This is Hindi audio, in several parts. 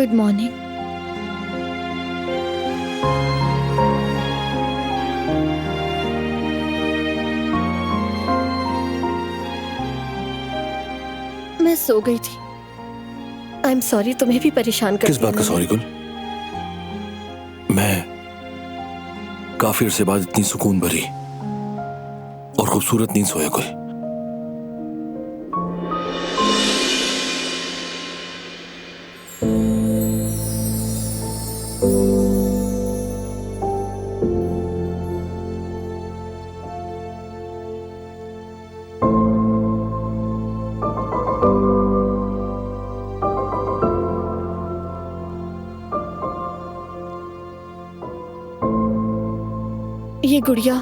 Good morning. मैं सो गई थी। आई एम सॉरी, तुम्हें भी परेशान कर किस दिया बात का सॉरी गुल? मैं काफी अरसे बाद इतनी सुकून भरी और खूबसूरत नींद सोया गुल। ये गुड़िया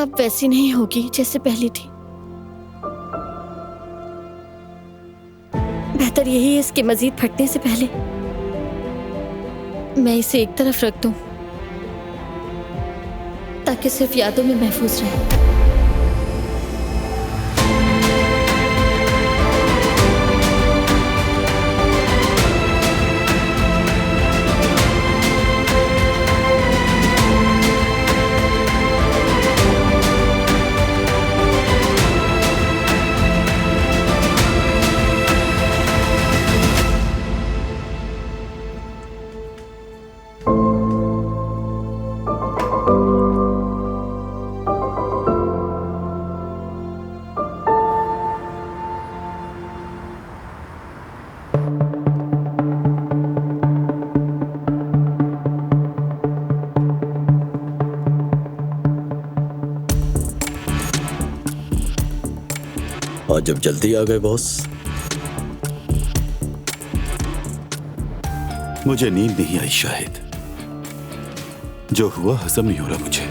अब वैसी नहीं होगी जैसे पहले थी। बेहतर यही है इसके मजीद फटने से पहले मैं इसे एक तरफ रख दूं ताकि सिर्फ यादों में महफूज रहे। आज जब जल्दी आ गए बॉस। मुझे नींद नहीं आई शाहिद। जो हुआ हजम नहीं हो रहा मुझे।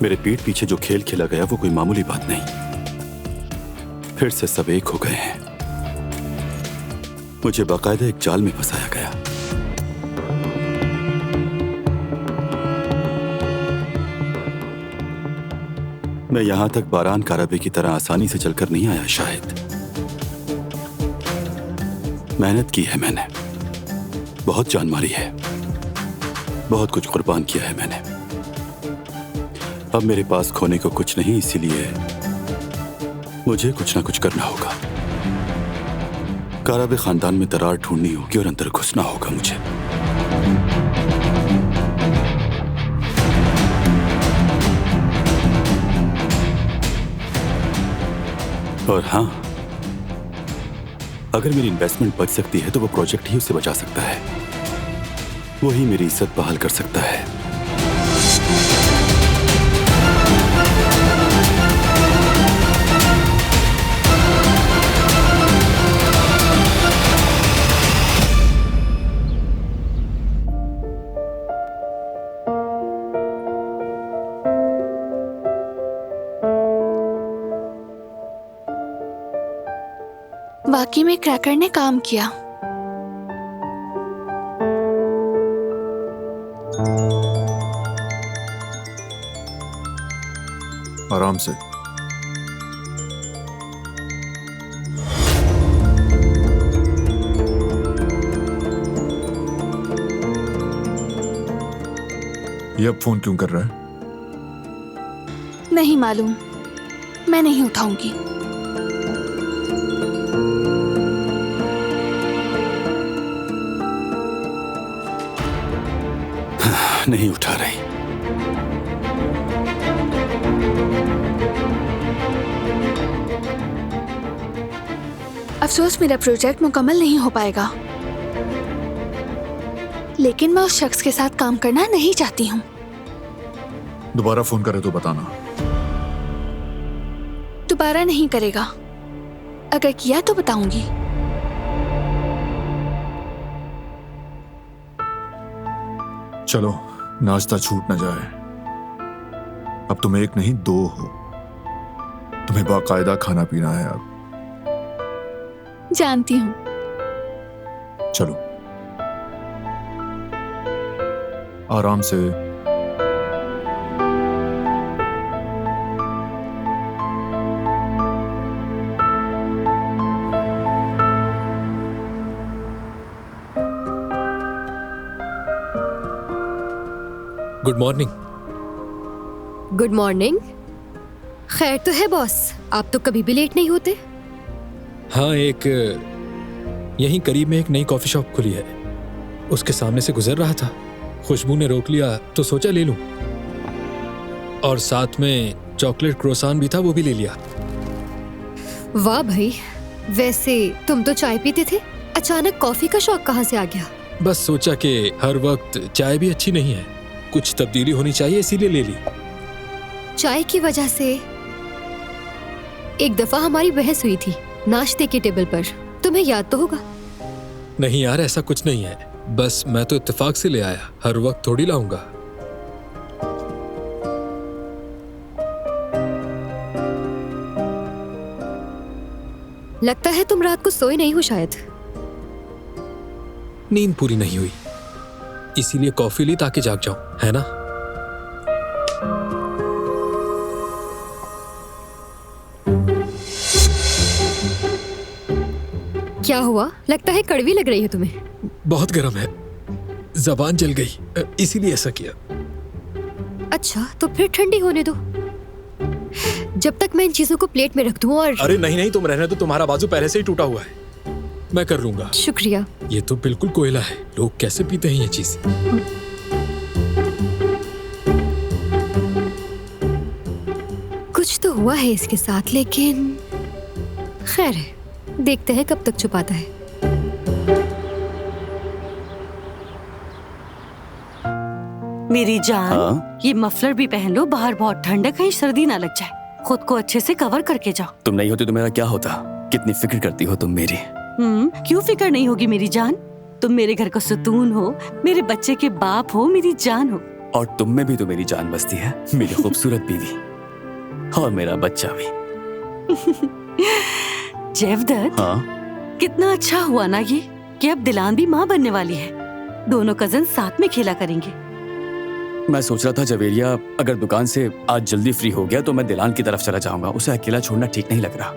मेरे पीठ पीछे जो खेल खेला गया वो कोई मामूली बात नहीं। फिर से सब एक हो गए हैं। मुझे बाकायदा एक जाल में फंसाया गया। मैं यहां तक बारान कारबे की तरह आसानी से चलकर नहीं आया शाहिद। मेहनत की है मैंने, बहुत जान मारी है, बहुत कुछ कुर्बान किया है मैंने। अब मेरे पास खोने को कुछ नहीं, इसीलिए मुझे कुछ ना कुछ करना होगा। कारबे खानदान में दरार ढूंढनी होगी और अंदर घुसना होगा मुझे। और हाँ, अगर मेरी इन्वेस्टमेंट बच सकती है तो वो प्रोजेक्ट ही उसे बचा सकता है। वो ही मेरी इज्जत बहाल कर सकता है। वाकई में क्रैकर ने काम किया। आराम से। ये अब फोन क्यों कर रहा है? नहीं मालूम, मैं नहीं उठाऊंगी। नहीं उठा रही। अफसोस मेरा प्रोजेक्ट मुकम्मल नहीं हो पाएगा, लेकिन मैं उस शख्स के साथ काम करना नहीं चाहती हूँ। दोबारा फोन करे तो बताना। दोबारा नहीं करेगा, अगर किया तो बताऊंगी। चलो, नाश्ता छूट न जाए। अब तुम एक नहीं दो हो। तुम्हें बाकायदा खाना पीना है अब। जानती हूँ। चलो, आराम से। Good morning. Good morning. खैर तो है बॉस, आप तो कभी भी लेट नहीं होते। हाँ, एक यहीं करीब में एक नई कॉफी शॉप खुली है, उसके सामने से गुजर रहा था, खुशबू ने रोक लिया तो सोचा ले लूं, और साथ में चॉकलेट क्रोसान भी था, वो भी ले लिया। वाह भाई, वैसे तुम तो चाय पीते थे, अचानक कॉफी का शौक कहाँ से आ गया? बस सोचा कि हर वक्त चाय भी अच्छी नहीं है, कुछ तब्दीली होनी चाहिए, इसीलिए ले ली। चाय की वजह से एक दफा हमारी बहस हुई थी नाश्ते के टेबल पर, तुम्हें याद तो होगा। नहीं यार, ऐसा कुछ नहीं है, बस मैं तो इत्तेफाक से ले आया, हर वक्त थोड़ी लाऊंगा। लगता है तुम रात को सोए नहीं हो शायद। नींद पूरी नहीं हुई, इसीलिए कॉफी ली ताकि जाग जाऊं, है ना? क्या हुआ? लगता है कड़वी लग रही है तुम्हें। बहुत गर्म है, जबान जल गई, इसीलिए ऐसा किया। अच्छा, तो फिर ठंडी होने दो, जब तक मैं इन चीजों को प्लेट में रख दूं। और अरे नहीं नहीं, तुम रहने दो, तुम्हारा बाजू पहले से ही टूटा हुआ है, मैं कर लूंगा। शुक्रिया। ये तो बिल्कुल कोयला है, लोग कैसे पीते हैं ये चीज। कुछ तो हुआ है इसके साथ, लेकिन खैर है, देखते हैं कब तक छुपाता है। मेरी जान, हाँ? ये मफलर भी पहन लो, बाहर बहुत ठंड है, कहीं सर्दी ना लग जाए। खुद को अच्छे से कवर करके जाओ। तुम नहीं होती तो मेरा क्या होता? कितनी फिक्र करती हो तुम मेरी। क्यों फिक्र नहीं होगी मेरी जान? तुम मेरे घर का सुतून हो, मेरे बच्चे के बाप हो, मेरी जान हो। और तुम में भी तो मेरी जान बसती है, मेरी खूबसूरत बीवी और मेरा बच्चा भी। जेवदत, हाँ? कितना अच्छा हुआ ना ये कि अब दिलान भी माँ बनने वाली है, दोनों कजन साथ में खेला करेंगे। मैं सोच रहा था जवेरिया अगर दुकान से आज जल्दी फ्री हो गया तो मैं दिलान की तरफ चला जाऊंगा, उसे अकेला छोड़ना ठीक नहीं लग रहा।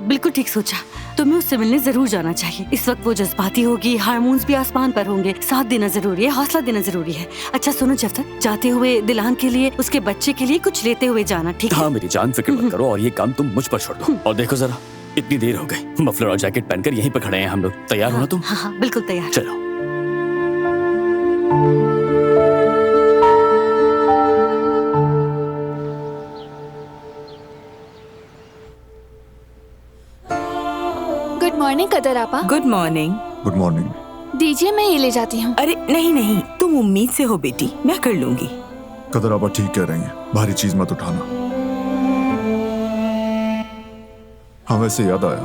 बिल्कुल ठीक सोचा, तुम्हें उससे मिलने जरूर जाना चाहिए। इस वक्त वो जज्बाती होगी, हार्मोन्स भी आसमान पर होंगे, साथ देना जरूरी है, हौसला देना जरूरी है। अच्छा सुनो जेवदत, जाते हुए दिलान के लिए, उसके बच्चे के लिए कुछ लेते हुए जाना, ठीक है? हाँ मेरी जान, फिक्र मत करो, और ये काम तुम मुझ पर छोड़ दो। और देखो जरा, इतनी देर हो गई, मफलर और जैकेट पहनकर यहीं पर खड़े हैं हम लोग। तैयार हो ना तुम? हाँ, बिल्कुल तैयार। चलो। गुड मॉर्निंग कदर आपा। Good morning. Good morning. दीजिए, मैं ये ले जाती हूँ। अरे नहीं नहीं, तुम उम्मीद से हो बेटी, मैं कर लूंगी। कदर आपा ठीक कह रही हैं, भारी चीज मत उठाना। हाँ वैसे याद आया,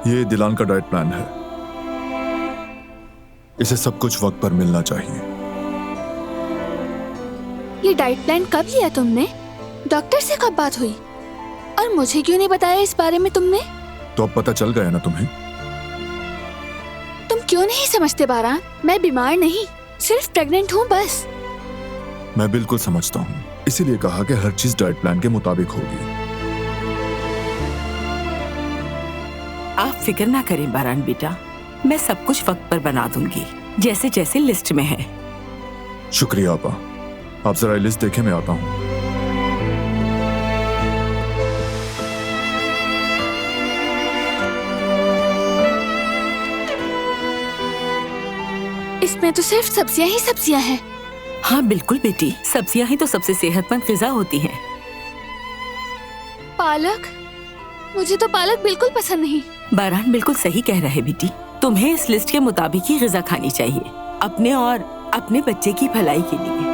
ये दिलान का डाइट प्लान है, इसे सब कुछ वक्त पर मिलना चाहिए। ये डाइट प्लान कब लिया तुमने? डॉक्टर से कब बात हुई? और मुझे क्यों नहीं बताया इस बारे में तुमने? तो अब पता चल गया ना तुम्हें। तुम क्यों नहीं समझते बारान? मैं बीमार नहीं, सिर्फ प्रेग्नेंट हूँ बस। मैं बिल्कुल समझता हूँ, इसीलिए कहा कि हर चीज डाइट प्लान के मुताबिक होगी। आप फिक्र ना करें बारान बेटा, मैं सब कुछ वक्त पर बना दूंगी, जैसे जैसे लिस्ट में है। शुक्रिया आपा, आप जरा लिस्ट देखें, मैं आता हूँ। इसमें तो सिर्फ सब्जियां ही सब्जियां हैं। हाँ बिल्कुल बेटी, सब्जियां ही तो सबसे सेहतमंद ग़िज़ा होती हैं। पालक, मुझे तो पालक बिल्कुल पसंद नहीं। बारान बिल्कुल सही कह रहे बेटी, तुम्हें इस लिस्ट के मुताबिक ही ग़िज़ा खानी चाहिए, अपने और अपने बच्चे की भलाई के लिए।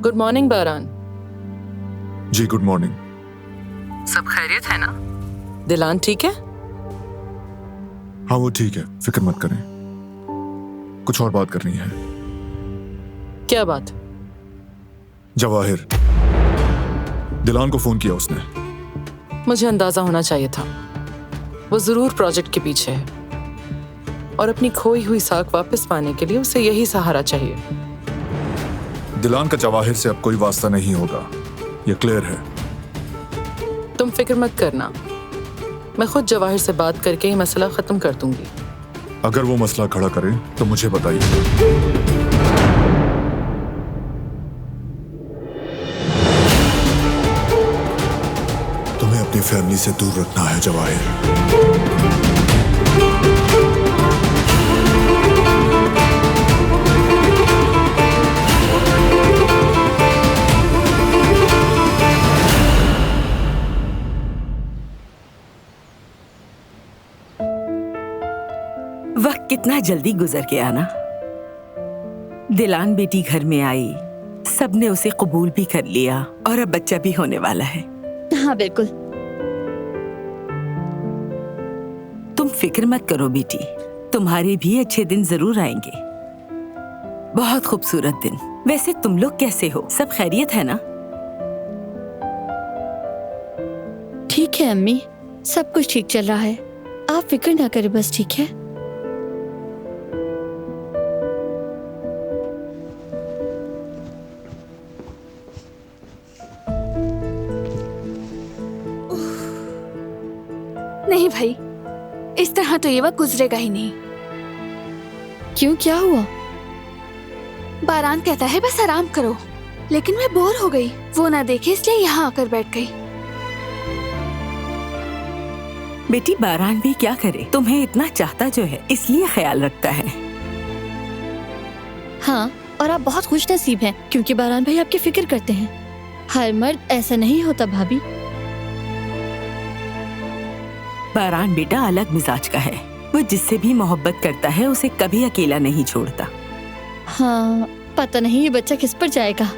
Good morning बारान। जी गुड मॉर्निंग। सब खैरियत है ना? दिलान ठीक है? हाँ वो ठीक है, फिक्र मत करें। कुछ और बात करनी है। क्या बात? जवाहिर, दिलान को फोन किया उसने। मुझे अंदाजा होना चाहिए था। वो जरूर प्रोजेक्ट के पीछे है और अपनी खोई हुई साख वापस पाने के लिए उसे यही सहारा चाहिए। दिलान का जवाहिर से अब कोई वास्ता नहीं होगा, ये क्लियर है। तुम फिक्र मत करना, मैं खुद जवाहिर से बात करके ये मसला खत्म कर दूंगी। अगर वो मसला खड़ा करे तो मुझे बताइए। तुम्हें अपनी फैमिली से दूर रखना है जवाहिर। वक्त कितना जल्दी गुजर गया ना। दिलान बेटी घर में आई, सबने उसे कबूल भी कर लिया और अब बच्चा भी होने वाला है। हाँ बिल्कुल। तुम फिक्र मत करो बेटी, तुम्हारे भी अच्छे दिन जरूर आएंगे। बहुत खूबसूरत दिन। वैसे तुम लोग कैसे हो, सब खैरियत है ना? ठीक है अम्मी, सब कुछ ठीक चल रहा है, आप फिक्र ना करें बस। ठीक है। नहीं भाई, इस तरह तो ये वक्त गुजरेगा ही नहीं। क्यों, क्या हुआ? बारान कहता है बस आराम करो, लेकिन मैं बोर हो गई। वो ना देखे इसलिए यहाँ आकर बैठ गई। बेटी बारान भी क्या करे, तुम्हें इतना चाहता जो है इसलिए ख्याल रखता है। हाँ, और आप बहुत खुश नसीब हैं क्योंकि बारान भाई आपकी फिक्र करते हैं। हर मर्द ऐसा नहीं होता भाभी। बारान बेटा अलग मिजाज का है, वो जिससे भी मोहब्बत करता है उसे कभी अकेला नहीं छोड़ता। हाँ, पता नहीं ये बच्चा किस पर जाएगा।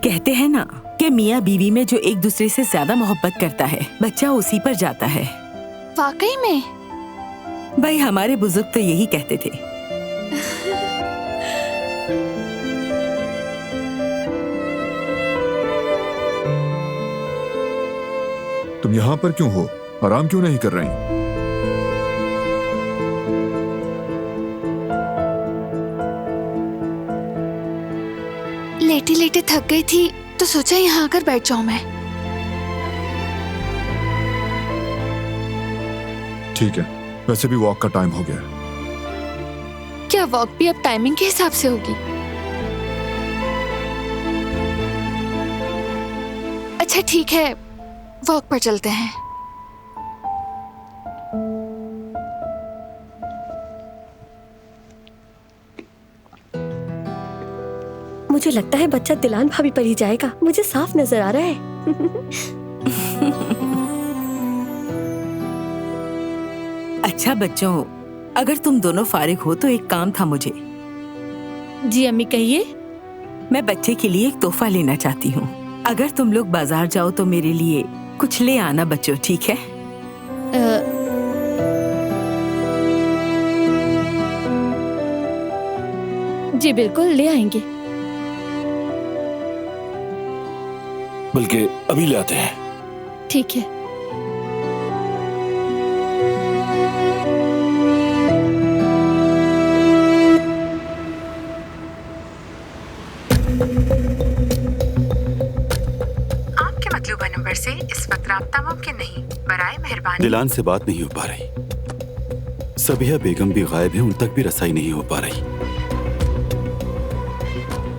कहते हैं ना कि मियाँ बीवी में जो एक दूसरे से ज्यादा मोहब्बत करता है बच्चा उसी पर जाता है। वाकई में? भाई हमारे बुजुर्ग तो यही कहते थे। तुम यहाँ पर क्यों हो, आराम क्यों नहीं कर रही? लेटे लेटे थक गई थी तो सोचा यहाँ आकर बैठ जाऊं मैं। ठीक है, वैसे भी वॉक का टाइम हो गया। क्या वॉक भी अब टाइमिंग के हिसाब से होगी? अच्छा ठीक है, वॉक पर चलते हैं। मुझे लगता है बच्चा दिलान भाभी पर ही जाएगा, मुझे साफ नजर आ रहा है। अच्छा बच्चों, अगर तुम दोनों फारिग हो तो एक काम था मुझे। जी अम्मी कहिए। मैं बच्चे के लिए एक तोहफा लेना चाहती हूँ। अगर तुम लोग बाजार जाओ तो मेरे लिए कुछ ले आना बच्चों, ठीक है? जी बिल्कुल, ले आएंगे। बल्कि अभी ले आते हैं। ठीक है। आपके मतलूबा नंबर से इस वक्त राब्ता मुमकिन नहीं, बराए मेहरबानी। दिलान से बात नहीं हो पा रही, सबिया बेगम भी गायब है, उन तक भी रसाई नहीं हो पा रही।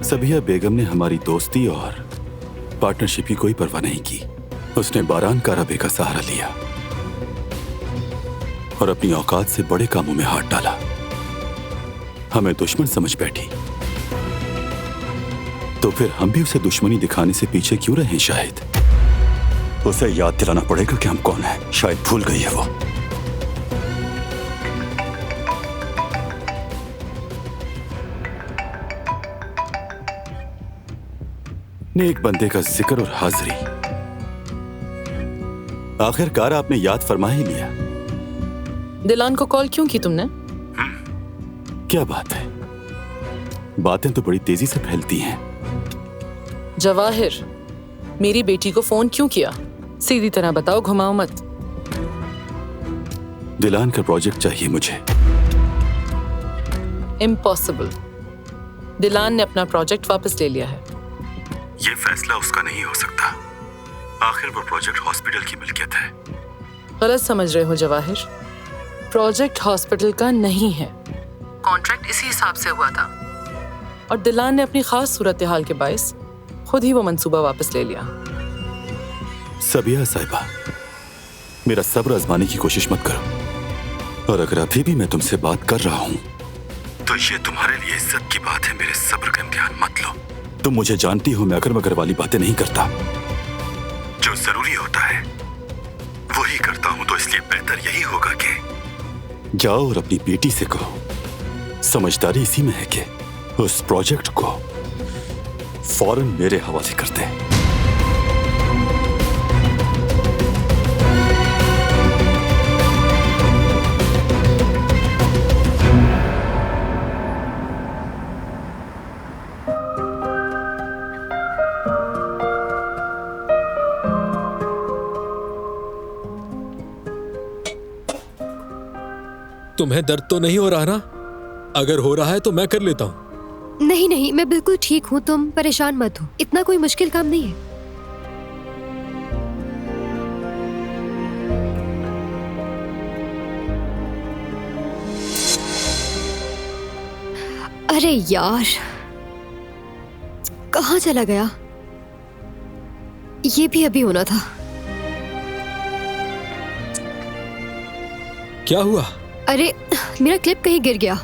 सबिया बेगम ने हमारी दोस्ती और पार्टनरशिप की कोई परवाह नहीं की। उसने बारान काराबे का सहारा लिया और अपनी औकात से बड़े कामों में हाथ डाला। हमें दुश्मन समझ बैठी, तो फिर हम भी उसे दुश्मनी दिखाने से पीछे क्यों रहे? शायद उसे याद दिलाना पड़ेगा कि हम कौन हैं। शायद भूल गई है वो। नेक बंदे का जिक्र और हाजिरी। आखिरकार आपने याद फरमा ही लिया। दिलान को कॉल क्यों की तुमने? क्या बात है, बातें तो बड़ी तेजी से फैलती हैं। जवाहिर, मेरी बेटी को फोन क्यों किया? सीधी तरह बताओ, घुमाओ मत। दिलान का प्रोजेक्ट चाहिए मुझे। इम्पॉसिबल। दिलान ने अपना प्रोजेक्ट वापस ले लिया है। ये फैसला उसका नहीं हो सकता। आखिर वो प्रोजेक्ट हॉस्पिटल की मिल्कियत है। गलत समझ रहे हो जवाहिर। प्रोजेक्ट हॉस्पिटल का नहीं है। कॉन्ट्रैक्ट इसी हिसाब से हुआ था। और दिलान ने अपनी खास सूरत हाल के बायस खुद ही वो मंसूबा वापस ले लिया। सबिया साहिबा, मेरा सब्र आजमाने की कोशिश मत करो। और अगर अभी भी मैं तुमसे बात कर रहा हूं तो ये तुम्हारे लिए इज्जत की बात है। मेरे सब्र का इम्तिहान मत लो। तुम मुझे जानती हो, मैं अगर मगर वाली बातें नहीं करता। जो जरूरी होता है वही करता हूं। तो इसलिए बेहतर यही होगा कि जाओ और अपनी बेटी से कहो, समझदारी इसी में है कि उस प्रोजेक्ट को फौरन मेरे हवाले कर दे। तुम्हें दर्द तो नहीं हो रहा ना? अगर हो रहा है तो मैं कर लेता हूँ। नहीं नहीं, मैं बिल्कुल ठीक हूँ, तुम परेशान मत हो। इतना कोई मुश्किल काम नहीं है। अरे यार, कहाँ चला गया? ये भी अभी होना था। क्या हुआ? अरे मेरा क्लिप कहीं गिर गया,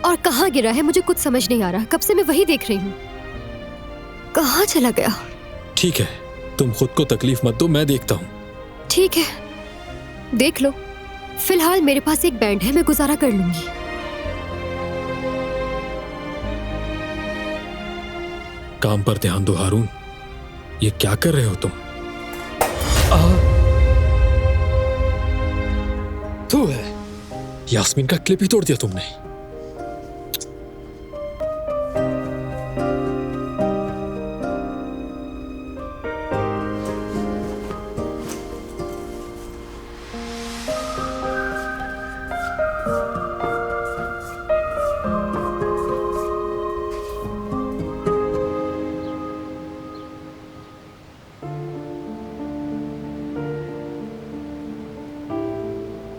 और कहाँ गिरा है मुझे कुछ समझ नहीं आ रहा। कब से मैं वही देख रही हूँ। कहाँ चला गया? ठीक है, तुम खुद को तकलीफ मत दो, मैं देखता हूँ। ठीक है, देख लो। फिलहाल मेरे पास एक बैंड है, मैं गुजारा कर लूंगी। काम पर ध्यान दो हारून। ये क्या कर रहे हो तुम? तो है, यास्मीन का क्लिप ही तोड़ दिया तुमने।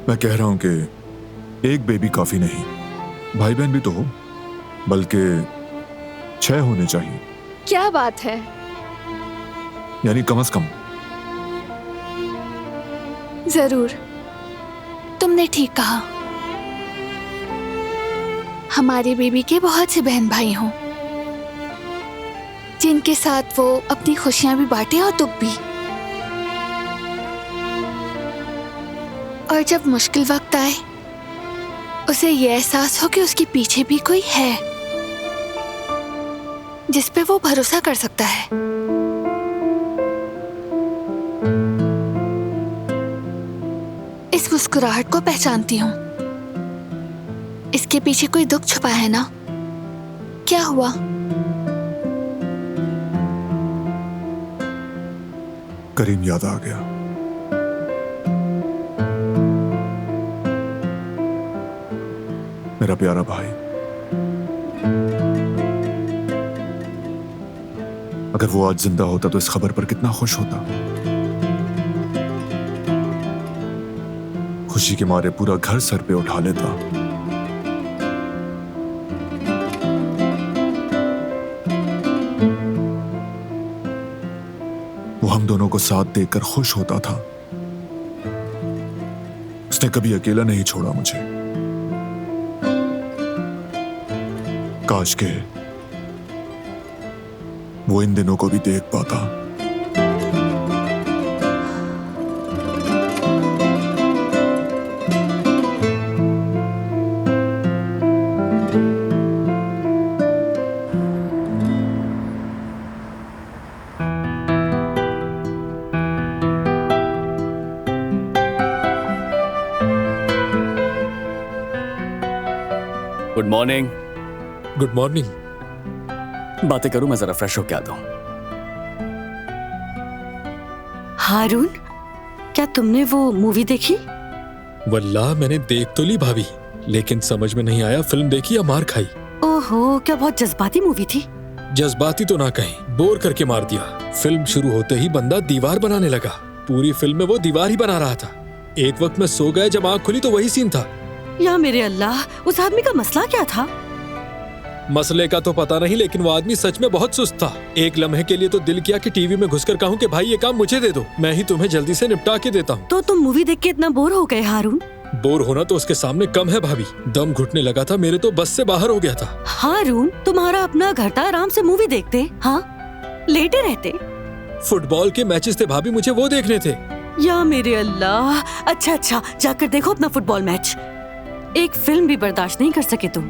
मैं कह रहा हूं कि एक बेबी काफी नहीं, भाई बहन भी तो हो, बल्कि 6 होने चाहिए। क्या बात है? यानी कम से कम। जरूर, तुमने ठीक कहा। हमारे बेबी के बहुत से बहन भाई हों, जिनके साथ वो अपनी खुशियां भी बांटे और दुख भी। और जब मुश्किल वक्त आए उसे ये एहसास हो कि उसके पीछे भी कोई है जिस पे वो भरोसा कर सकता है। इस मुस्कुराहट को पहचानती हूँ। इसके पीछे कोई दुख छुपा है ना? क्या हुआ? करीम याद आ गया। मेरा प्यारा भाई, अगर वो आज जिंदा होता तो इस खबर पर कितना खुश होता। खुशी के मारे पूरा घर सर पे उठा लेता। वो हम दोनों को साथ देकर खुश होता था। उसने कभी अकेला नहीं छोड़ा मुझे। काश के वो इन दिनों को भी देख पाता। Good morning. Good morning. बातें करूं, मैं जरा फ्रेश होके आता हूं। हारून, क्या तुमने वो मूवी देखी? वल्लाह मैंने देख तो ली भाभी, लेकिन समझ में नहीं आया फिल्म देखी या मार खाई। ओहो, क्या बहुत जज्बाती मूवी थी। जज्बाती तो ना कहीं, बोर करके मार दिया। फिल्म शुरू होते ही बंदा दीवार बनाने लगा। पूरी फिल्म में वो दीवार ही बना रहा था। एक वक्त मैं सो गया, जब आंख खुली तो वही सीन था। या मेरे अल्लाह, उस आदमी का मसला क्या था? मसले का तो पता नहीं, लेकिन वो आदमी सच में बहुत सुस्त था। एक लम्हे के लिए तो दिल किया कि टीवी में घुसकर कहूँ कि भाई ये काम मुझे दे दो, मैं ही तुम्हें जल्दी से निपटा के देता हूँ। तो तुम मूवी देख के इतना बोर हो गए हारून? बोर होना तो उसके सामने कम है भाभी। दम घुटने लगा था, मेरे तो बस से बाहर हो गया था। हारून, तुम्हारा अपना घर था, आराम से मूवी देखते, हाँ लेटे रहते। फुटबॉल के मैचेस थे भाभी, मुझे वो देखने थे। या मेरे अल्लाह, अच्छा जाकर देखो अपना फुटबॉल मैच। एक फिल्म भी बर्दाश्त नहीं कर सके तुम।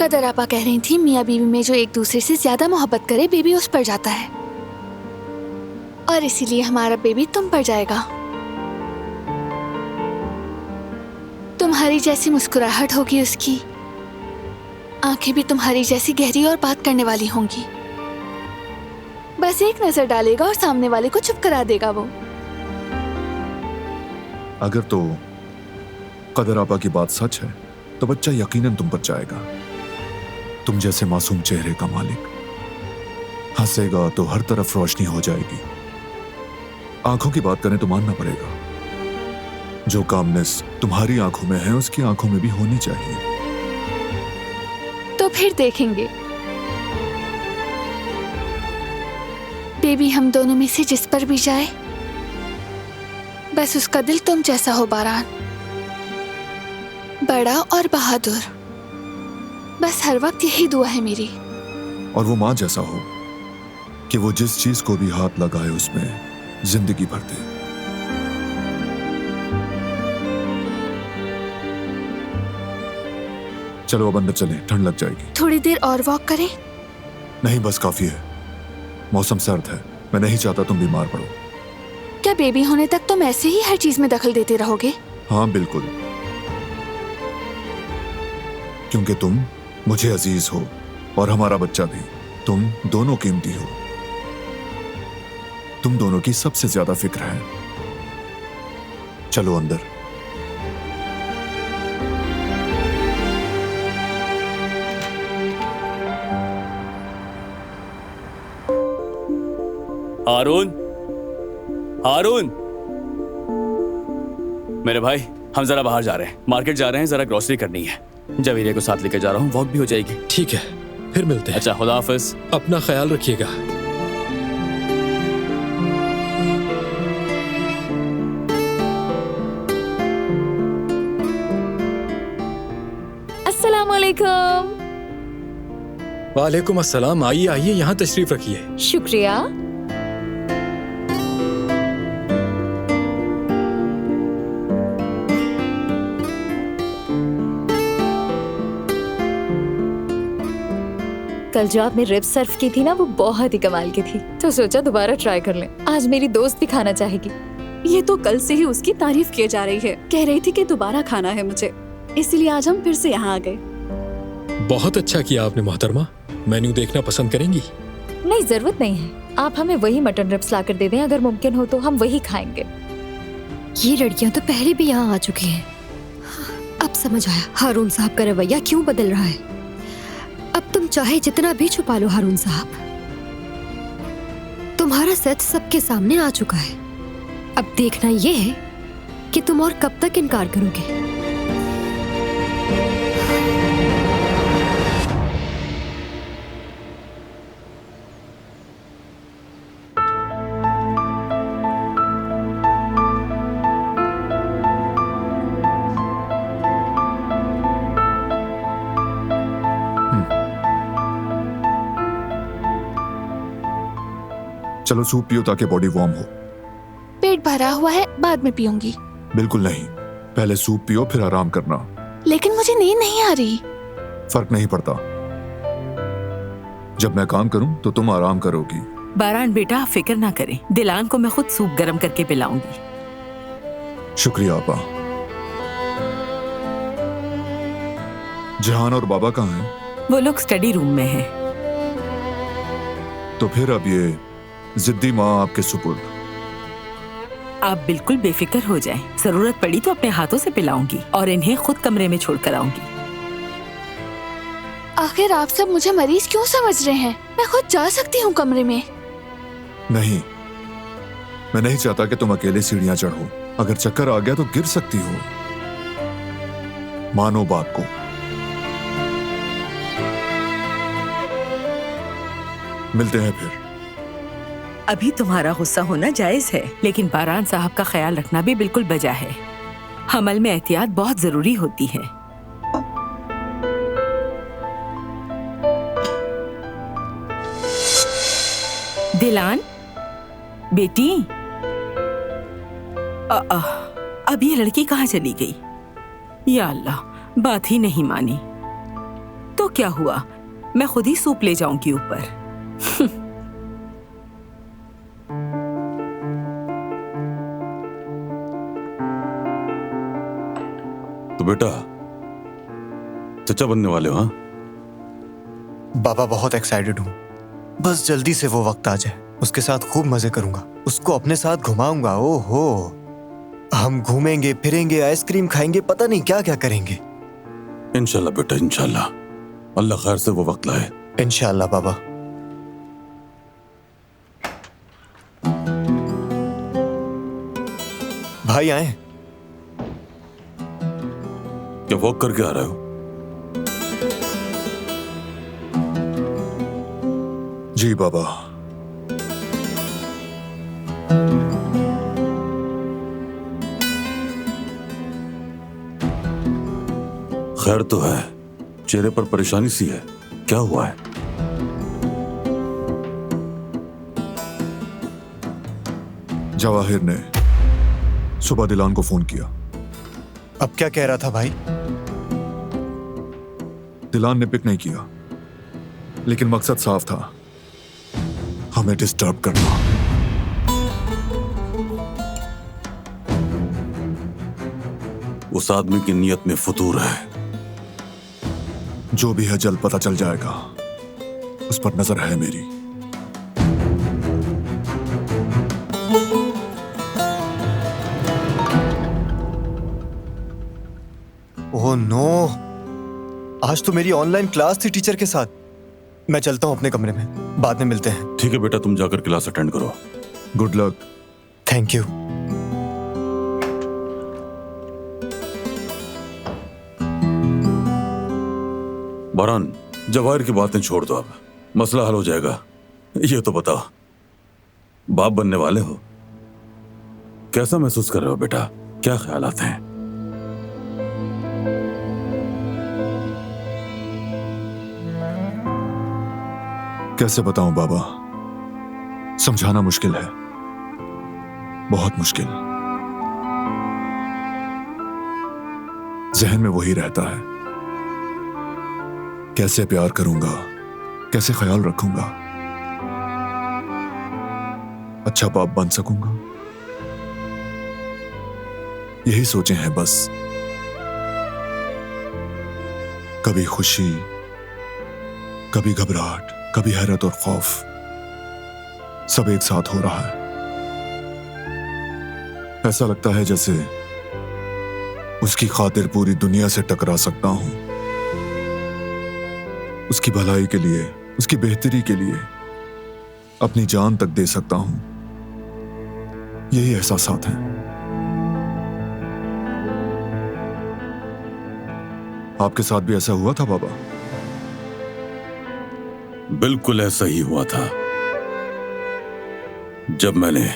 कदर आपा कह रही थी मियाँ बीवी में जो एक दूसरे से ज्यादा मोहब्बत करे, बेबी उस पर जाता है, और इसीलिए हमारा बेबी तुम पर जाएगा। तुम्हारी जैसी मुस्कुराहट होगी उसकी, आंखें भी तुम्हारी जैसी गहरी और बात करने वाली होंगी। बस एक नजर डालेगा और सामने वाले को चुप करा देगा वो। अगर तो कदर आपा की बात सच है तो बच्चा यकीनन तुम पर जाएगा। तुम जैसे मासूम चेहरे का मालिक। हंसेगा तो हर तरफ रोशनी हो जाएगी। आंखों की बात करें तो मानना पड़ेगा, जो कामनेस तुम्हारी आंखों में है उसकी आंखों में भी होनी चाहिए। तो फिर देखेंगे बेबी हम दोनों में से जिस पर भी जाए, बस उसका दिल तुम जैसा हो बारान, बड़ा और बहादुर। बस हर वक्त यही दुआ है मेरी। और वो माँ जैसा हो कि वो जिस चीज को भी हाथ लगाए उसमें जिंदगी भर दे। चलो अब अंदर चलें, ठंड लग जाएगी। थोड़ी देर और वॉक करें? नहीं, बस काफी है। मौसम सर्द है, मैं नहीं चाहता तुम बीमार पड़ो। क्या बेबी होने तक तुम ऐसे ही हर चीज में दखल देते रहोगे? हाँ बिल्कुल, क्योंकि तुम मुझे अजीज हो और हमारा बच्चा भी। तुम दोनों कीमती हो, तुम दोनों की सबसे ज्यादा फिक्र है। चलो अंदर। हारून, हारून, मेरे भाई हम जरा बाहर जा रहे हैं, मार्केट जा रहे हैं, जरा ग्रोसरी करनी है। जवेरिया को साथ लेकर जा रहा हूँ, वॉक भी हो जाएगी। ठीक है, फिर मिलते हैं। अच्छा, खुदा हाफिज। अपना ख्याल रखिएगा। अस्सलाम वालेकुम। वालेकुम अस्सलाम। आइए आइए, यहाँ तशरीफ रखिए। शुक्रिया। कल जो आपने रिब्स सर्व की थी ना, वो बहुत ही कमाल की थी, तो सोचा दोबारा ट्राई कर लें। आज मेरी दोस्त भी खाना चाहेगी। ये तो कल से ही उसकी तारीफ की जा रही है, कह रही थी कि दोबारा खाना है मुझे, इसलिए आज हम फिर से यहाँ आ गए। बहुत अच्छा किया आपने मोहतरमा। मेन्यू देखना पसंद करेंगी? नहीं, जरूरत नहीं है। आप हमें वही मटन रिब्स ला कर दे दें, अगर मुमकिन हो तो हम वही खाएंगे। ये लड़कियां तो पहले भी यहाँ आ चुकी हैं। अब समझ आया हारून साहब का रवैया क्यों बदल रहा है। अब तुम चाहे जितना भी छुपा लो हारून साहब, तुम्हारा सच सबके सामने आ चुका है। अब देखना ये है कि तुम और कब तक इनकार करोगे। चलो सूप पियो ताकि बॉडी वार्म हो। पेट भरा हुआ है, बाद में पीऊंगी। बिल्कुल नहीं, पहले सूप पियो फिर आराम करना। लेकिन मुझे नींद नहीं आ रही। फर्क नहीं पड़ता, जब मैं काम करूं तो तुम आराम करोगी। बारान बेटा, फिक्र ना करें, दिलान को मैं खुद सूप गर्म करके पिलाऊंगी। शुक्रिया आपा। जहान और बाबा कहाँ हैं? वो लोग स्टडी रूम में हैं। तो फिर अब ये जिद्दी माँ आपके सुपुर्द। आप बिल्कुल बेफिक्र हो जाएं। जरूरत पड़ी तो अपने हाथों से पिलाऊंगी और इन्हें खुद कमरे में छोड़कर आऊंगी। आखिर आप सब मुझे मरीज क्यों समझ रहे हैं? मैं खुद जा सकती हूँ कमरे में। नहीं, मैं नहीं चाहता कि तुम अकेले सीढ़ियां चढ़ो। अगर चक्कर आ गया तो गिर सकती हो। मानो बात को। मिलते हैं फिर। अभी तुम्हारा गुस्सा होना जायज है, लेकिन बारान साहब का ख्याल रखना भी बिल्कुल बजा है। हमल में एहतियात बहुत जरूरी होती है। दिलान बेटी, अब ये लड़की कहाँ चली गई? या अल्लाह, बात ही नहीं मानी। तो क्या हुआ, मैं खुद ही सूप ले जाऊंगी ऊपर। तो बेटा चचा बनने वाले हो? हाँ बाबा, बहुत एक्साइटेड हूँ। बस जल्दी से वो वक्त आ जाए, उसके साथ खूब मजे करूंगा, उसको अपने साथ घुमाऊंगा। ओहो, हम घूमेंगे फिरेंगे, आइसक्रीम खाएंगे, पता नहीं क्या क्या करेंगे। इंशाल्लाह बेटा, इंशाल्लाह। अल्लाह खैर से वो वक्त लाए। इंशाल्लाह बाबा। भाई आए? क्या वॉक करके आ रहे हो? जी बाबा। खैर तो है, चेहरे पर परेशानी सी है, क्या हुआ है? जवाहिर ने सुबह दिलान को फोन किया। अब क्या कह रहा था भाई? दिलान ने पिक नहीं किया, लेकिन मकसद साफ था, हमें डिस्टर्ब करना। उस आदमी की नीयत में फतूर है। जो भी है जल्द पता चल जाएगा, उस पर नजर है मेरी। ओह नो, आज तो मेरी ऑनलाइन क्लास थी टीचर के साथ। मैं चलता हूं अपने कमरे में, बाद में मिलते हैं। ठीक है बेटा, तुम जाकर क्लास अटेंड करो। Good luck. Thank you. बारान, जवाहिर की बातें छोड़ दो, अब मसला हल हो जाएगा। ये तो बताओ, बाप बनने वाले हो, कैसा महसूस कर रहे हो बेटा? क्या ख्यालात हैं? कैसे बताऊं बाबा, समझाना मुश्किल है, बहुत मुश्किल। जहन में वही रहता है, कैसे प्यार करूंगा, कैसे ख्याल रखूंगा, अच्छा बाप बन सकूंगा, यही सोचे हैं बस। कभी खुशी, कभी घबराहट, कभी हैरत और खौफ, सब एक साथ हो रहा है। ऐसा लगता है जैसे उसकी खातिर पूरी दुनिया से टकरा सकता हूं। उसकी भलाई के लिए, उसकी बेहतरी के लिए अपनी जान तक दे सकता हूं। यही एहसासात हैं। आपके साथ भी ऐसा हुआ था बाबा? बिल्कुल ऐसा ही हुआ था। जब मैंने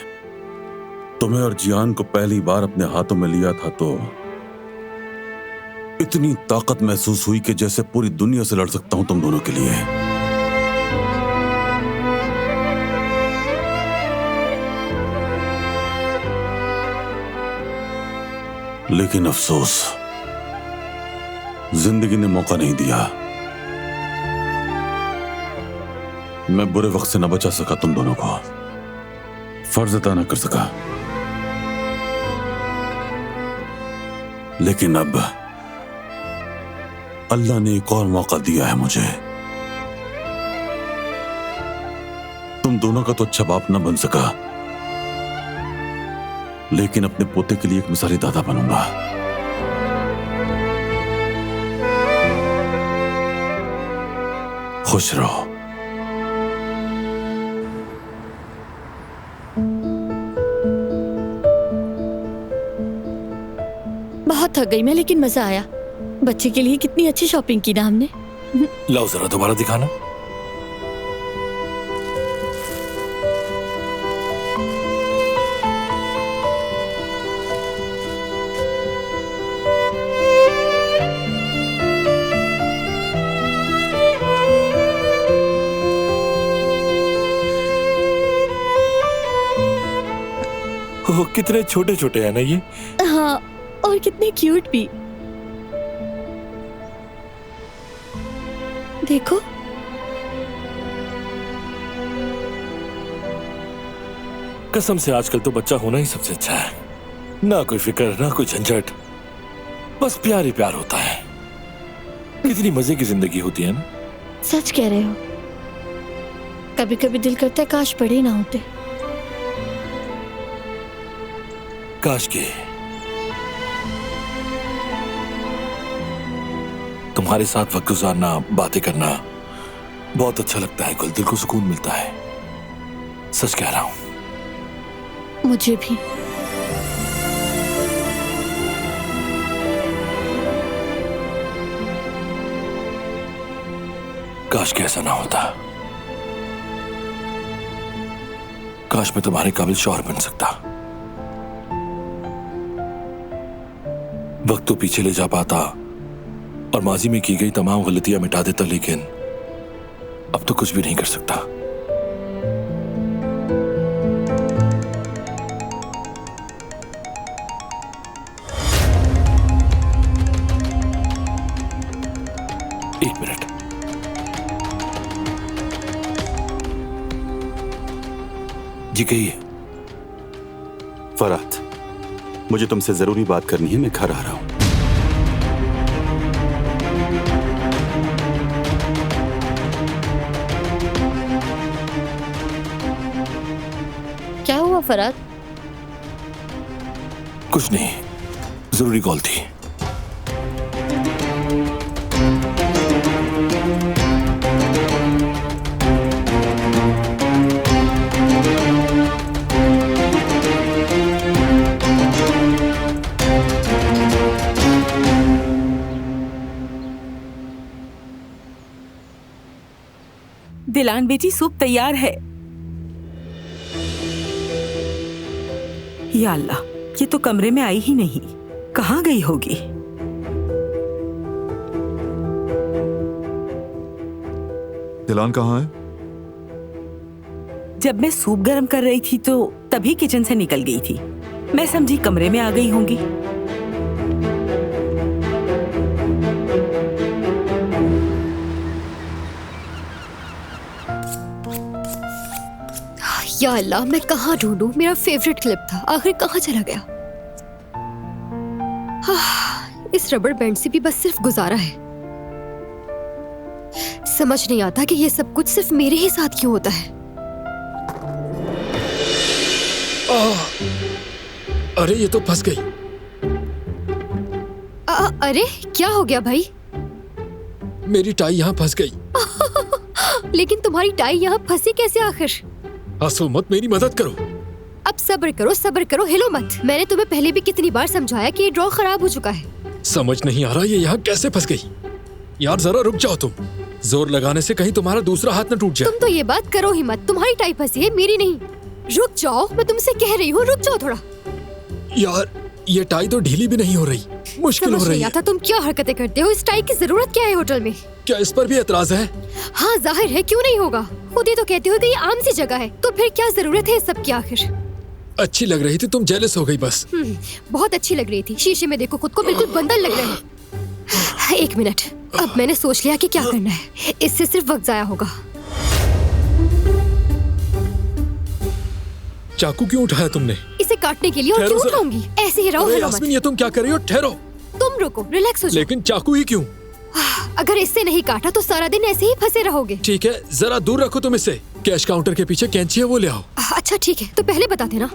तुम्हें और जियान को पहली बार अपने हाथों में लिया था तो इतनी ताकत महसूस हुई कि जैसे पूरी दुनिया से लड़ सकता हूं तुम दोनों के लिए। लेकिन अफसोस, जिंदगी ने मौका नहीं दिया। मैं बुरे वक्त से न बचा सका तुम दोनों को, फर्ज अदा न कर सका। लेकिन अब अल्लाह ने एक और मौका दिया है मुझे। तुम दोनों का तो अच्छा बाप ना बन सका, लेकिन अपने पोते के लिए एक मिसाली दादा बनूंगा। खुश रहो। बहुत थक गई मैं, लेकिन मजा आया। बच्चे के लिए कितनी अच्छी शॉपिंग की ना हमने। लाओ जरा दोबारा दिखाना। ओह, कितने छोटे छोटे हैं ना ये। हाँ, और कितने क्यूट भी। देखो, कसम से आजकल तो बच्चा होना ही सबसे अच्छा है। ना कोई फिक्र, ना कोई झंझट, बस प्यार ही प्यार होता है। कितनी मजे की जिंदगी होती है ना। सच कह रहे हो। कभी कभी दिल करता है काश बड़े ना होते। काश के तुम्हारे साथ वक्त गुजारना, बातें करना बहुत अच्छा लगता है। दिल को सुकून मिलता है। सच कह रहा हूं। मुझे भी। काश के ऐसा ना होता। काश मैं तुम्हारे काबिल शौहर बन सकता। वक्त तो पीछे ले जा पाता और माजी में की गई तमाम गलतियां मिटा देता, लेकिन अब तो कुछ भी नहीं कर सकता। एक मिनट। जी कहिए। फरात, मुझे तुमसे जरूरी बात करनी है। मैं घर आ रहा हूं। क्या हुआ फरात? कुछ नहीं, जरूरी कॉल थी। दिलान बेटी, सूप तैयार है। या अल्लाह, ये तो कमरे में आई ही नहीं। कहाँ गई होगी? दिलान कहाँ है? जब मैं सूप गर्म कर रही थी तो तभी किचन से निकल गई थी। मैं समझी कमरे में आ गई होंगी। या अल्लाह, मैं कहाँ ढूंढूं? मेरा फेवरेट क्लिप था, आखिर कहाँ चला गया? इस रबड़ बैंड से भी बस सिर्फ गुजारा है। समझ नहीं आता कि ये सब कुछ सिर्फ मेरे ही साथ क्यों होता है। अरे ये तो फंस गई। अरे क्या हो गया भाई? मेरी टाई यहाँ फंस गई। लेकिन तुम्हारी टाई यहाँ फंसी कैसे आखिर? हंसो मत, मेरी मदद करो। अब सब्र करो, हिलो मत। मैंने तुम्हें पहले भी कितनी बार समझाया कि ये ड्रॉ खराब हो चुका है। समझ नहीं आ रहा ये यहाँ कैसे फंस गई। यार जरा रुक जाओ तुम। जोर लगाने से कहीं तुम्हारा दूसरा हाथ न टूट जाए। तुम तो ये बात करो ही मत। तुम्हारी टाई फंसी है, मेरी नहीं। रुक जाओ, मैं तुमसे कह रही हूँ, रुक जाओ थोड़ा। यार ये टाई तो ढीली भी नहीं हो रही, मुश्किल हो रही है। तुम क्या हरकतें करते हो? इस टाई की जरूरत क्या है होटल में? क्या इस पर भी एतराज है? हाँ जाहिर है, क्यों नहीं होगा। खुद ही तो कहते हो कि ये आम सी जगह है, तो फिर क्या जरूरत है इस सब की आखिर? अच्छी लग रही थी, तुम जेलस हो गई बस। बहुत अच्छी लग रही थी। शीशे में देखो खुद को, बिल्कुल बंदर लग रहे हो। एक मिनट, अब मैंने सोच लिया कि क्या करना है। इससे सिर्फ वक्त जाया होगा। चाकू क्यों उठाया तुमने? इसे काटने के लिए। और क्यों उठाऊंगी? ऐसे ही रहो। यास्मीन, ये तुम क्या कर रही हो? ठहरो। तुम रुको, रिलैक्स हो जाओ। लेकिन चाकू ही क्यों? अगर इससे नहीं काटा तो सारा दिन ऐसे ही फंसे रहोगे। ठीक है, जरा दूर रखो तुम इससे। कैश काउंटर के पीछे कैंची है, वो ले आओ। अच्छा ठीक है, तो पहले बता देना।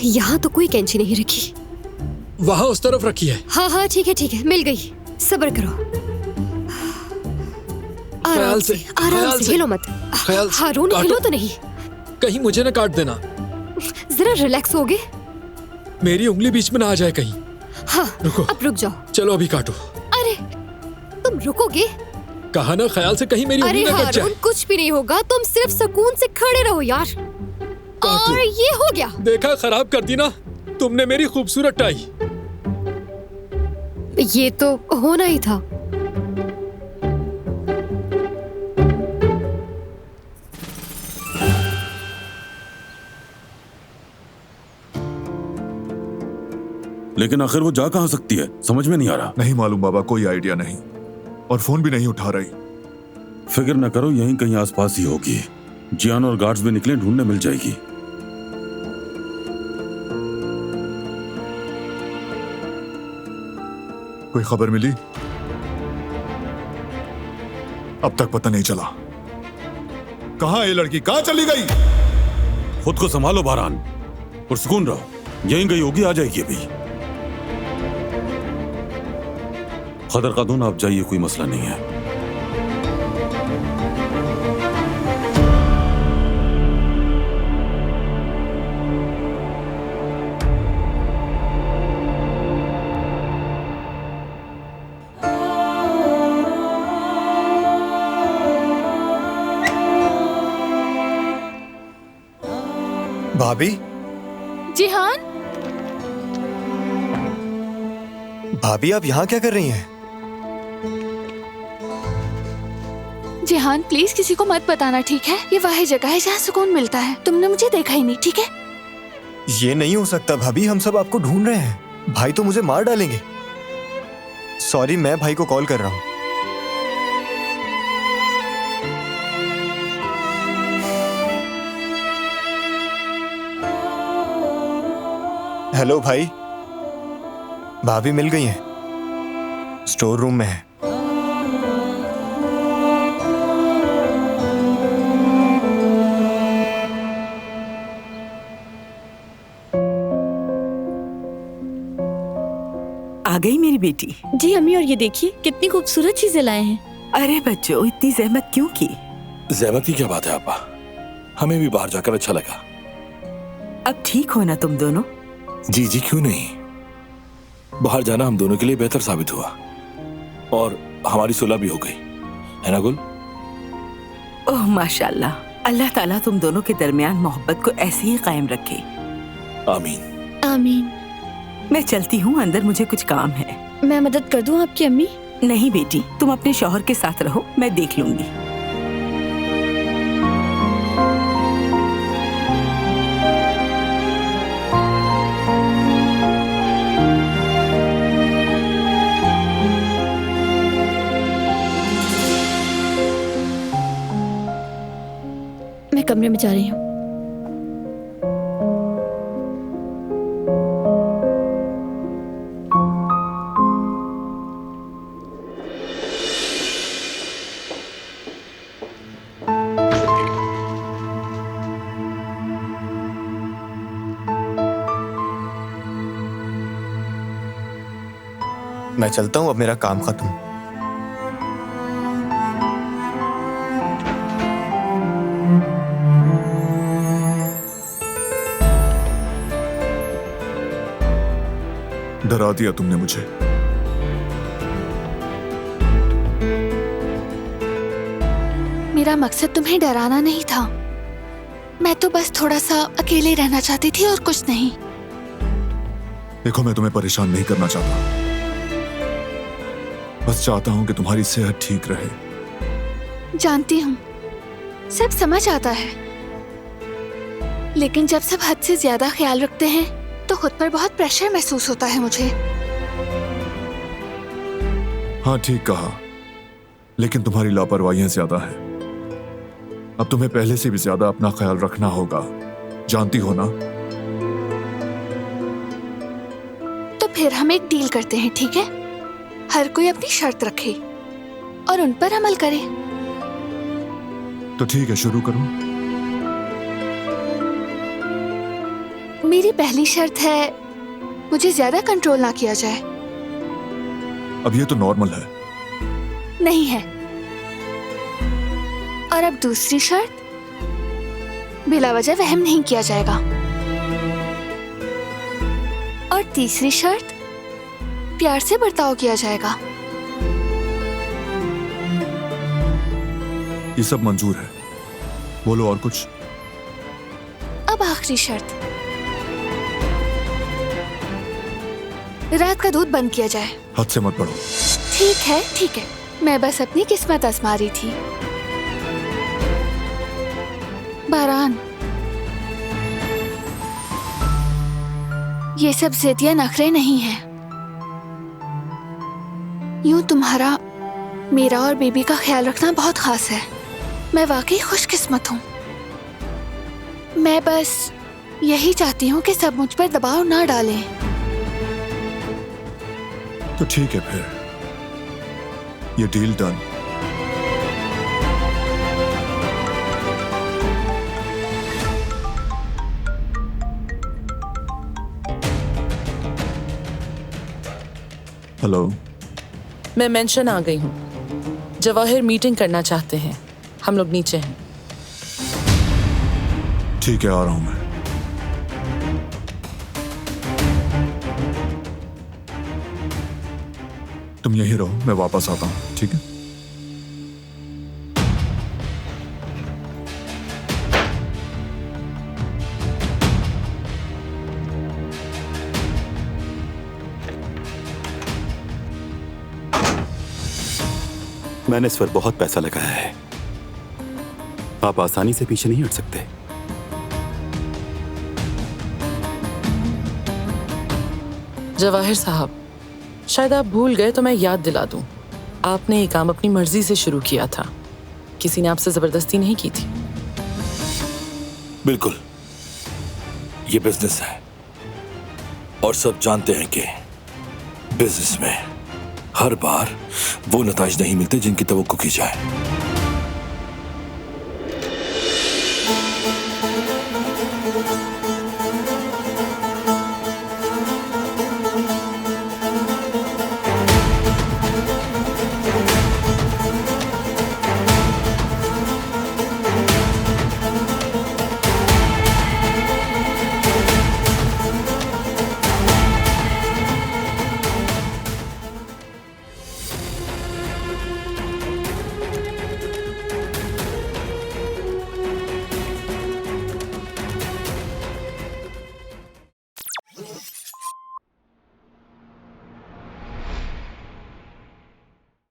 यहाँ तो कोई कैंची नहीं रखी। वहाँ उस तरफ रखी है। हाँ ठीक है, मिल गई। सब्र करो, आराम से, आराम से, हिलो मत। ख्याल से हारून, काटो। हिलो तो नहीं। कहीं मुझे न काट देना। जरा रिलैक्स होगे। मेरी उंगली बीच में ना आ जाए कहीं। हाँ, रुको, अब रुक जाओ। चलो अभी काटो। अरे तुम रुकोगे? कहा ना, ख्याल से कहीं मेरी उंगली अरे ना कट जाए। हारून, कुछ भी नहीं होगा, तुम सिर्फ सुकून से खड़े रहो यार। और ये हो गया। देखा, खराब कर दी ना तुमने मेरी खूबसूरत टाई। ये तो होना ही था। लेकिन आखिर वो जा कहां सकती है, समझ में नहीं आ रहा। नहीं मालूम बाबा, कोई आइडिया नहीं, और फोन भी नहीं उठा रही। फिक्र न करो, यहीं कहीं आसपास ही होगी। जियान और गार्ड्स भी निकले, ढूंढने मिल जाएगी। कोई खबर मिली? अब तक पता नहीं चला। कहां है ये लड़की, कहां चली गई? खुद को संभालो बारान, पुरसुकून रहो। यहीं गई होगी, आ जाएगी अभी। खदर खातून, आप जाइए, कोई मसला नहीं है। भाभी, जिहान, भाभी आप यहाँ क्या कर रही हैं? जिहान प्लीज किसी को मत बताना, ठीक है? ये वही जगह है जहाँ सुकून मिलता है। तुमने मुझे देखा ही नहीं, ठीक है? ये नहीं हो सकता भाभी, हम सब आपको ढूंढ रहे हैं। भाई तो मुझे मार डालेंगे। सॉरी, मैं भाई को कॉल कर रहा हूँ। हेलो भाई, भाभी मिल गई हैं, स्टोर रूम में है। आ गई मेरी बेटी। जी अम्मी, और ये देखिए कितनी खूबसूरत चीजें लाए हैं। अरे बच्चों, इतनी जहमत क्यों की? जहमत की क्या बात है आपा, हमें भी बाहर जाकर अच्छा लगा। अब ठीक हो ना तुम दोनों? जी जी, क्यों नहीं। बाहर जाना हम दोनों के लिए बेहतर साबित हुआ, और हमारी सुलह भी हो गई, है ना गुल? ओह माशाल्लाह, अल्लाह ताला तुम दोनों के दरमियान मोहब्बत को ऐसे ही कायम रखे। आमीन आमीन। मैं चलती हूँ, अंदर मुझे कुछ काम है। मैं मदद कर दूं आपकी अम्मी? नहीं बेटी, तुम अपने शौहर के साथ रहो, मैं देख लूंगी। मैं कमरे में जा रही हूँ। मैं चलता हूँ, अब मेरा काम खत्म। डरा दिया तुमने मुझे। मेरा मकसद तुम्हें डराना नहीं था। मैं तो बस थोड़ा सा अकेले रहना चाहती थी और कुछ नहीं। देखो, मैं तुम्हें परेशान नहीं करना चाहता, बस चाहता हूं कि तुम्हारी सेहत ठीक रहे। जानती हूँ, सब समझ आता है, लेकिन जब सब हद से ज्यादा ख्याल रखते हैं तो खुद पर बहुत प्रेशर महसूस होता है मुझे। हाँ ठीक कहा, लेकिन तुम्हारी लापरवाहियां ज्यादा है। अब तुम्हें पहले से भी ज्यादा अपना ख्याल रखना होगा, जानती हो ना? तो फिर हम एक डील करते हैं, ठीक है? हर कोई अपनी शर्त रखे और उन पर अमल करे। तो ठीक है, शुरू करूं? मेरी पहली शर्त है मुझे ज्यादा कंट्रोल ना किया जाए। अब ये तो नॉर्मल है। नहीं है। और अब दूसरी शर्त, बिला वजह वहम नहीं किया जाएगा। और तीसरी शर्त, प्यार से बर्ताव किया जाएगा। ये सब मंजूर है, बोलो और कुछ। अब आखिरी शर्त, रात का दूध बंद किया जाए। हद से मत बढ़ो। ठीक है, मैं बस अपनी किस्मत आजमा रही थी। बारान, ये सब ज़िद्दिया नखरे नहीं हैं। यूं तुम्हारा, मेरा और बेबी का ख्याल रखना बहुत खास है। मैं वाकई खुशकिस्मत हूँ। मैं बस यही चाहती हूँ कि सब मुझ पर दबाव ना डालें। तो ठीक है फिर, ये डील डन। हेलो, मैं मेंशन आ गई हूँ। जवाहिर मीटिंग करना चाहते हैं। हम लोग नीचे हैं। ठीक है, आ रहा हूं मैं। तुम यहीं रहो, मैं वापस आता हूं, ठीक है? मैंने इस पर बहुत पैसा लगाया है। आप आसानी से पीछे नहीं हट सकते। जवाहिर साहब, शायद आप भूल गए तो मैं याद दिला दूं। आपने ये काम अपनी मर्जी से शुरू किया था। किसी ने आपसे जबरदस्ती नहीं की थी। बिल्कुल, ये बिजनेस है और सब जानते हैं कि बिजनेस में हर बार वो नताइज नहीं मिलते जिनकी तवक्को की जाए।